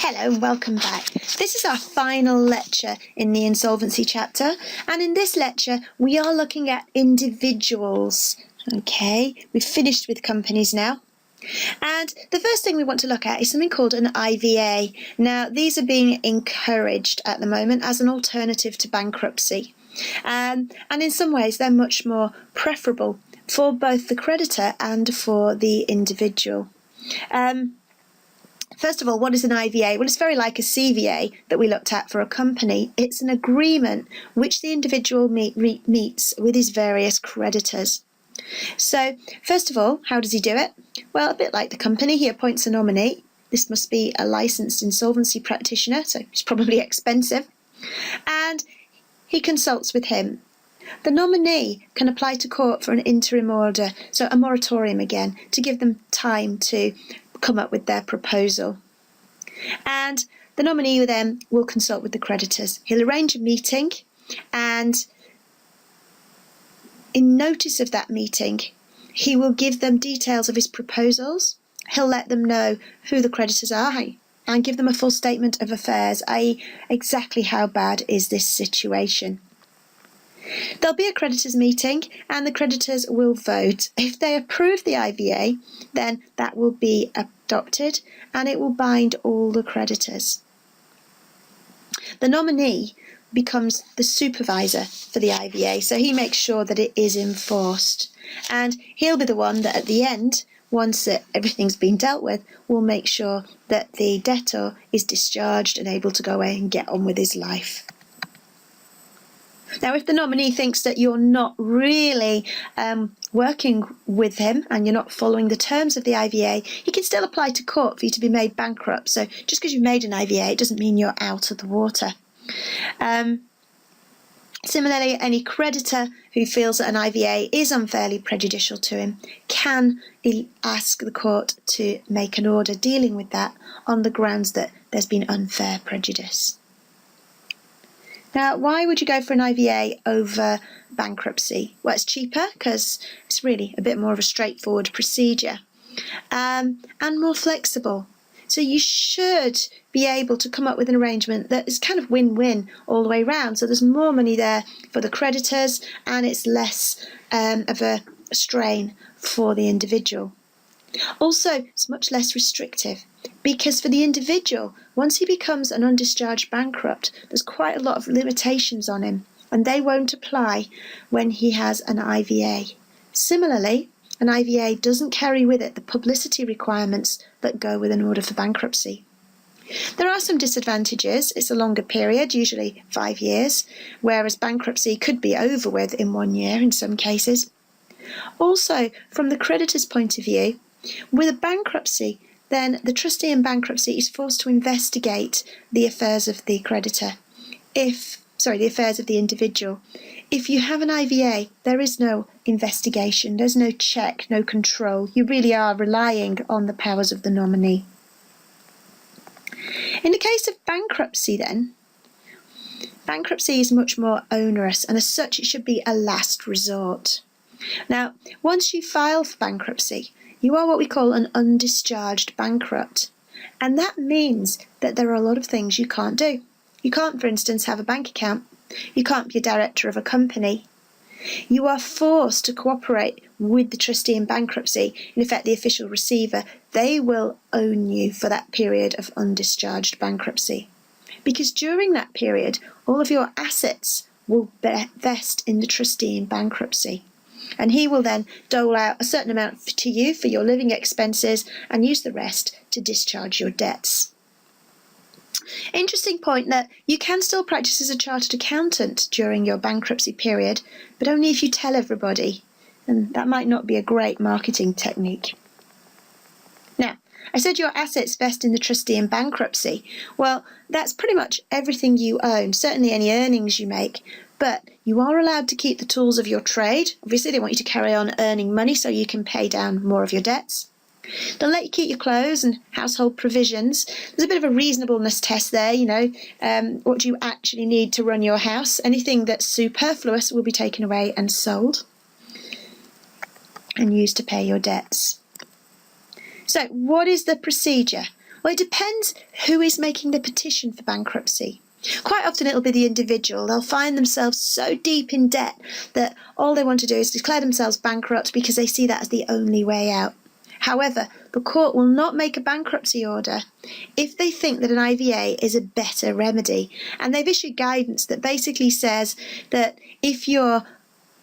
Hello and welcome back. This is our final lecture in the insolvency chapter, and in this lecture we are looking at individuals. Okay, we've finished with companies now. And the first thing we want to look at is something called an IVA. Now, these are being encouraged at the moment as an alternative to bankruptcy. And in some ways they're much more preferable for both the creditor and for the individual. First of all, what is an IVA? Well, it's very like a CVA that we looked at for a company. It's an agreement which the individual meets with his various creditors. So, first of all, how does he do it? Well, a bit like the company, he appoints a nominee. This must be a licensed insolvency practitioner, so it's probably expensive. And he consults with him. The nominee can apply to court for an interim order, so a moratorium again, to give them time to come up with their proposal. And the nominee then will consult with the creditors. He'll arrange a meeting, and in notice of that meeting, he will give them details of his proposals. He'll let them know who the creditors are and give them a full statement of affairs, i.e. exactly how bad is this situation. There'll be a creditors meeting and the creditors will vote. If they approve the IVA, then that will be adopted and it will bind all the creditors. The nominee becomes the supervisor for the IVA, so he makes sure that it is enforced. And he'll be the one that at the end, once everything's been dealt with, will make sure that the debtor is discharged and able to go away and get on with his life. Now, if the nominee thinks that you're not really working with him and you're not following the terms of the IVA, he can still apply to court for you to be made bankrupt. So just because you've made an IVA, it doesn't mean you're out of the water. Similarly, any creditor who feels that an IVA is unfairly prejudicial to him can ask the court to make an order dealing with that on the grounds that there's been unfair prejudice. Now, why would you go for an IVA over bankruptcy? Well, it's cheaper because it's really a bit more of a straightforward procedure and more flexible. So you should be able to come up with an arrangement that is kind of win-win all the way round. So there's more money there for the creditors and it's less of a strain for the individual. Also, it's much less restrictive because for the individual, once he becomes an undischarged bankrupt, there's quite a lot of limitations on him and they won't apply when he has an IVA. Similarly, an IVA doesn't carry with it the publicity requirements that go with an order for bankruptcy. There are some disadvantages. It's a longer period, usually 5 years, whereas bankruptcy could be over with in 1 year in some cases. Also, from the creditor's point of view, with a bankruptcy, then the trustee in bankruptcy is forced to investigate the affairs of the creditor. The affairs of the individual. If you have an IVA, there is no investigation, there's no check, no control. You really are relying on the powers of the nominee. In the case of bankruptcy then, bankruptcy is much more onerous and as such it should be a last resort. Now, once you file for bankruptcy, you are what we call an undischarged bankrupt. And that means that there are a lot of things you can't do. You can't, for instance, have a bank account. You can't be a director of a company. You are forced to cooperate with the trustee in bankruptcy, in effect the official receiver. They will own you for that period of undischarged bankruptcy. Because during that period, all of your assets will vest in the trustee in bankruptcy. And he will then dole out a certain amount to you for your living expenses and use the rest to discharge your debts. Interesting point that you can still practice as a chartered accountant during your bankruptcy period, but only if you tell everybody, and that might not be a great marketing technique. Now, I said your assets vest in the trustee in bankruptcy. Well, that's pretty much everything you own, certainly any earnings you make, but you are allowed to keep the tools of your trade. Obviously, they want you to carry on earning money so you can pay down more of your debts. They'll let you keep your clothes and household provisions. There's a bit of a reasonableness test there, what do you actually need to run your house? Anything that's superfluous will be taken away and sold and used to pay your debts. So what is the procedure? Well, it depends who is making the petition for bankruptcy. Quite often it'll be the individual. They'll find themselves so deep in debt that all they want to do is declare themselves bankrupt because they see that as the only way out. However, the court will not make a bankruptcy order if they think that an IVA is a better remedy. And they've issued guidance that basically says that if your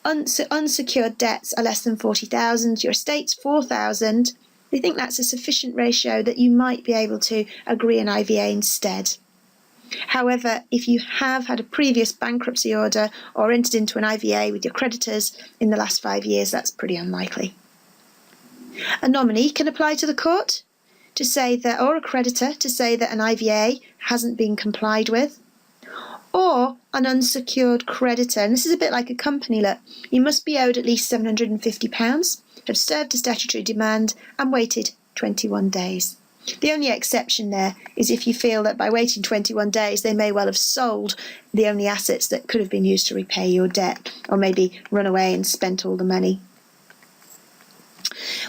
unsecured debts are less than 40,000, your estate's 4,000, they think that's a sufficient ratio that you might be able to agree an IVA instead. However, if you have had a previous bankruptcy order or entered into an IVA with your creditors in the last 5 years, that's pretty unlikely. A nominee can apply to the court to say that, or a creditor to say that an IVA hasn't been complied with, or an unsecured creditor, and this is a bit like a company, look, you must be owed at least £750, have served a statutory demand and waited 21 days. The only exception there is if you feel that by waiting 21 days they may well have sold the only assets that could have been used to repay your debt, or maybe run away and spent all the money.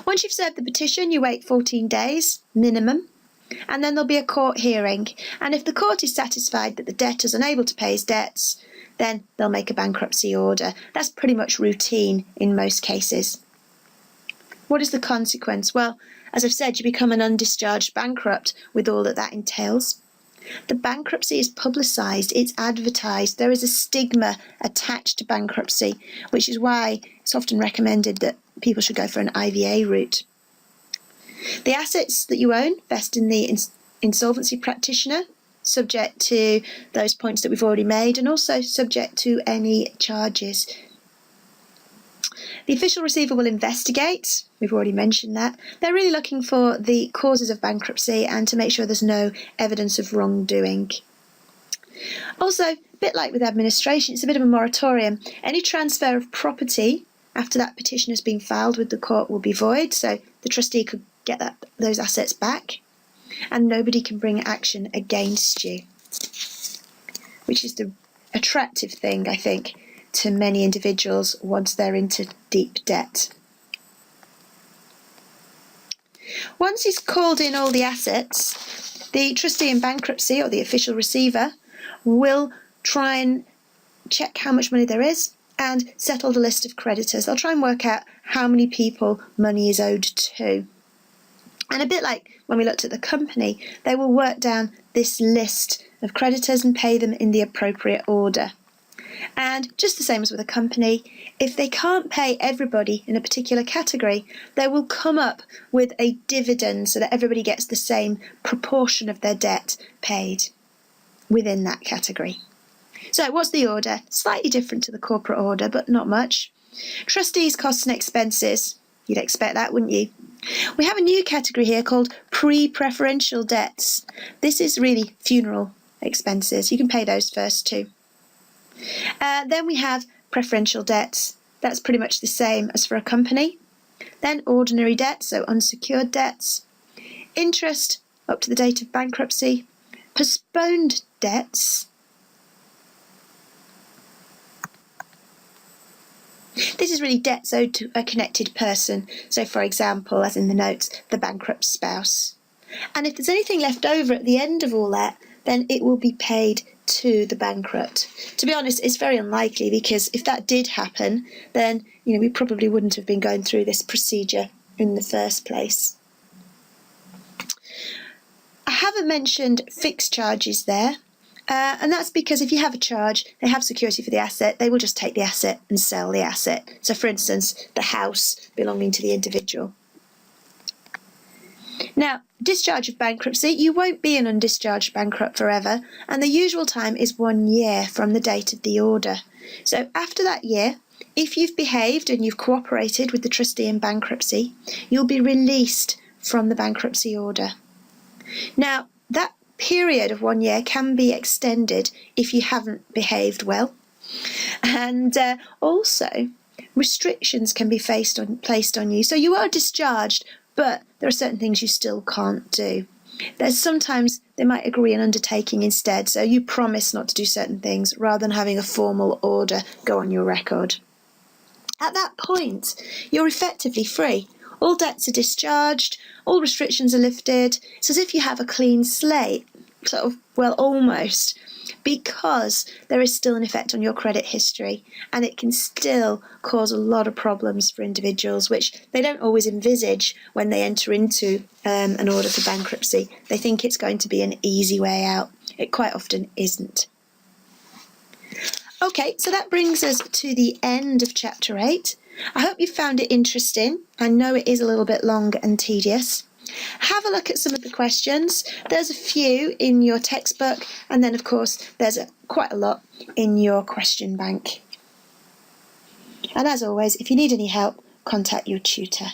Once you've served the petition, you wait 14 days minimum, and then there'll be a court hearing. And if the court is satisfied that the debtor is unable to pay his debts, then they'll make a bankruptcy order. That's pretty much routine in most cases. What is the consequence? Well, as I've said, you become an undischarged bankrupt with all that that entails. The bankruptcy is publicised, it's advertised, there is a stigma attached to bankruptcy, which is why it's often recommended that people should go for an IVA route. The assets that you own vest in the insolvency practitioner, subject to those points that we've already made, and also subject to any charges. The official receiver will investigate, we've already mentioned that. They're really looking for the causes of bankruptcy and to make sure there's no evidence of wrongdoing. Also, a bit like with administration, it's a bit of a moratorium. Any transfer of property after that petition has been filed with the court will be void, so the trustee could get those assets back, and nobody can bring action against you, which is the attractive thing, I think, to many individuals once they're into deep debt. Once he's called in all the assets, the trustee in bankruptcy or the official receiver will try and check how much money there is and settle the list of creditors. They'll try and work out how many people money is owed to. And a bit like when we looked at the company, they will work down this list of creditors and pay them in the appropriate order. And just the same as with a company, if they can't pay everybody in a particular category, they will come up with a dividend so that everybody gets the same proportion of their debt paid within that category. So what's the order? Slightly different to the corporate order, but not much. Trustees' costs and expenses. You'd expect that, wouldn't you? We have a new category here called pre-preferential debts. This is really funeral expenses. You can pay those first too. Then we have preferential debts. That's pretty much the same as for a company. Then ordinary debts, so unsecured debts. Interest up to the date of bankruptcy. Postponed debts. This is really debts owed to a connected person. So, for example, as in the notes, the bankrupt spouse. And if there's anything left over at the end of all that, then it will be paid to the bankrupt. To be honest, it's very unlikely, because if that did happen, then we probably wouldn't have been going through this procedure in the first place. I haven't mentioned fixed charges there, and that's because if you have a charge, they have security for the asset, they will just take the asset and sell the asset. So for instance, the house belonging to the individual. Now, discharge of bankruptcy, you won't be an undischarged bankrupt forever, and the usual time is 1 year from the date of the order. So after that year, if you've behaved and you've cooperated with the trustee in bankruptcy, you'll be released from the bankruptcy order. Now, that period of 1 year can be extended if you haven't behaved well, and also restrictions can be placed on you. So you are discharged, but there are certain things you still can't do. Sometimes they might agree an undertaking instead, so you promise not to do certain things rather than having a formal order go on your record. At that point, you're effectively free. All debts are discharged, all restrictions are lifted. It's as if you have a clean slate, sort of, well, almost, because there is still an effect on your credit history, and it can still cause a lot of problems for individuals, which they don't always envisage when they enter into an order for bankruptcy. They think it's going to be an easy way out. It quite often isn't. Okay, so that brings us to the end of Chapter 8. I hope you found it interesting. I know it is a little bit long and tedious. Have a look at some of the questions. There's a few in your textbook, and then of course there's quite a lot in your question bank. And as always, if you need any help, contact your tutor.